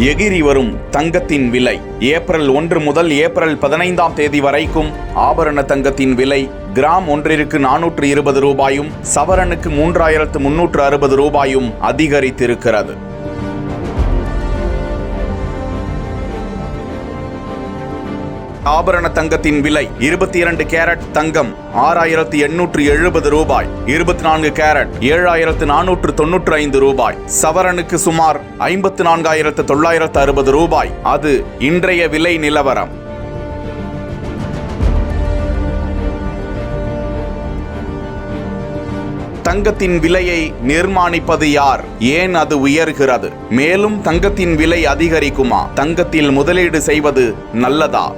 எகிரி வரும் தங்கத்தின் விலை. ஏப்ரல் 1 முதல் ஏப்ரல் 15ஆம் தேதி வரைக்கும் ஆபரண தங்கத்தின் விலை கிராம் ஒன்றிற்கு 420 ரூபாயும் சவரனுக்கு 3360 ரூபாயும் அதிகரித்திருக்கிறது. ஆபரண தங்கத்தின் விலை 22 கேரட் தங்கம் 6870 ரூபாய், 24 கேரட் 7495 ரூபாய், சவரனுக்கு சுமார் 54960 ரூபாய். அது இன்றைய விலை நிலவரம். தங்கத்தின் விலையை நிர்மாணிப்பது யார்? ஏன் அது உயர்கிறது? மேலும் தங்கத்தின் விலை அதிகரிக்குமா? தங்கத்தில் முதலீடு செய்வது நல்லதா?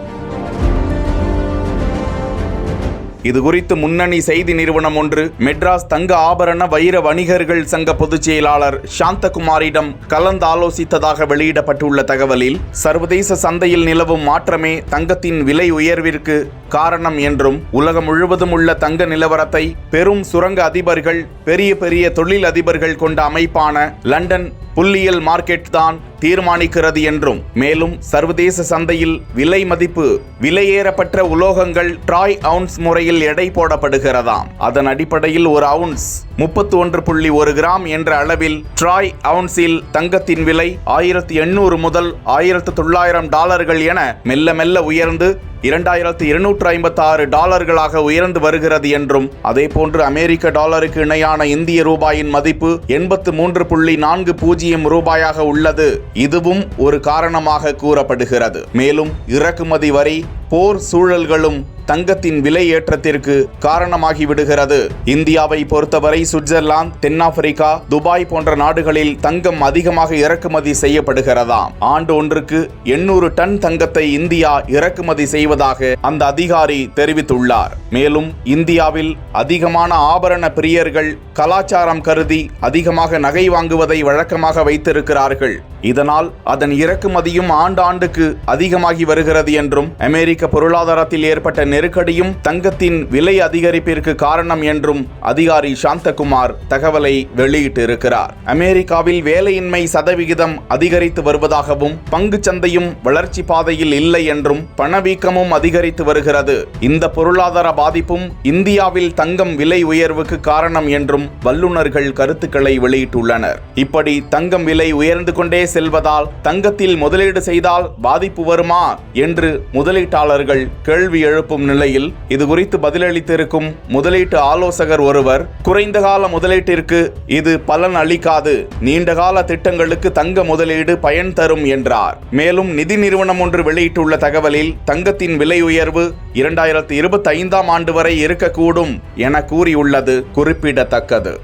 இது குறித்து முன்னணி செய்தி நிறுவனம் ஒன்று மெட்ராஸ் தங்க ஆபரண வைர வணிகர்கள் சங்க பொதுச் செயலாளர் சாந்தகுமாரிடம் கலந்தாலோசித்ததாக வெளியிடப்பட்டுள்ள தகவலில், சர்வதேச சந்தையில் நிலவும் மாற்றமே தங்கத்தின் விலை உயர்விற்கு காரணம் என்றும், உலகம் முழுவதும் உள்ள தங்க நிலவரத்தை பெரும் சுரங்க அதிபர்கள், பெரிய பெரிய தொழில் அதிபர்கள் கொண்ட அமைப்பான லண்டன் புள்ளியியல் மார்க்கெட் தான் தீர்மானிக்கிறது என்றும், மேலும் சர்வதேச சந்தையில் விலை மதிப்பு விலையேறப்பட்ட உலோகங்கள் ட்ராய் அவுன்ஸ் முறையில் எடை போடப்படுகிறதாம். அதன் அடிப்படையில் ஒரு அவுன்ஸ் 31.1 கிராம் என்ற அளவில் ட்ராய் அவுன்ஸில் தங்கத்தின் விலை 1800 முதல் 1900 டாலர்கள் என மெல்ல மெல்ல உயர்ந்து 2256 டாலர்களாக உயர்ந்து வருகிறது என்றும், அதேபோன்று அமெரிக்க டாலருக்கு இணையான இந்திய ரூபாயின் மதிப்பு 83.40 ரூபாயாக உள்ளது. இதுவும் ஒரு காரணமாக கூறப்படுகிறது. மேலும் இறக்குமதி வரி, போர் சூழல்களும் தங்கத்தின் விலை ஏற்றத்திற்கு காரணமாகிவிடுகிறது. இந்தியாவை பொறுத்தவரை சுவிட்சர்லாந்து, தென்னாப்பிரிக்கா, துபாய் போன்ற நாடுகளில் தங்கம் அதிகமாக இறக்குமதி செய்யப்படுகிறதாம். ஆண்டு ஒன்றுக்கு 800 டன் தங்கத்தை இந்தியா இறக்குமதி செய்வதாக அந்த அதிகாரி தெரிவித்துள்ளார். மேலும் இந்தியாவில் அதிகமான ஆபரண பிரியர்கள் கலாச்சாரம் கருதி அதிகமாக நகை வாங்குவதை வழக்கமாக வைத்திருக்கிறார்கள். இதனால் அதன் இறக்குமதியும் ஆண்டாண்டுக்கு அதிகமாகி வருகிறது என்றும், அமெரிக்க பொருளாதாரத்தில் ஏற்பட்ட நெருக்கடியும் தங்கத்தின் விலை அதிகரிப்பிற்கு காரணம் என்றும் அதிகாரி சாந்தகுமார் தகவலை வெளியிட்டிருக்கிறார். அமெரிக்காவில் வேலையின்மை சதவிகிதம் அதிகரித்து வருவதாகவும், பங்கு சந்தையும் வளர்ச்சி பாதையில் இல்லை என்றும், பணவீக்கமும் அதிகரித்து வருகிறது. இந்த பொருளாதார பாதிப்பும் இந்தியாவில் தங்கம் விலை உயர்வுக்கு காரணம் என்றும் வல்லுநர்கள் கருத்துக்களை வெளியிட்டுள்ளனர். இப்படி தங்கம் விலை உயர்ந்து கொண்டே செல்வதால் தங்கத்தில் முதலீடு செய்தால் பாதிப்பு வருமா என்று முதலீட்டாளர்கள் கேள்வி எழுப்பும் நிலையில், இது குறித்து பதிலளித்திருக்கும் முதலீட்டு ஆலோசகர் ஒருவர், குறைந்த கால முதலீட்டிற்கு இது பலன் அளிக்காது, நீண்டகால திட்டங்களுக்கு தங்க முதலீடு பயன் தரும் என்றார். மேலும் நிதி நிறுவனம் ஒன்று வெளியிட்டுள்ள தகவலில், தங்கத்தின் விலை உயர்வு 2025ஆம் ஆண்டு வரை இருக்கக்கூடும் என கூறியுள்ளது குறிப்பிடத்தக்கது.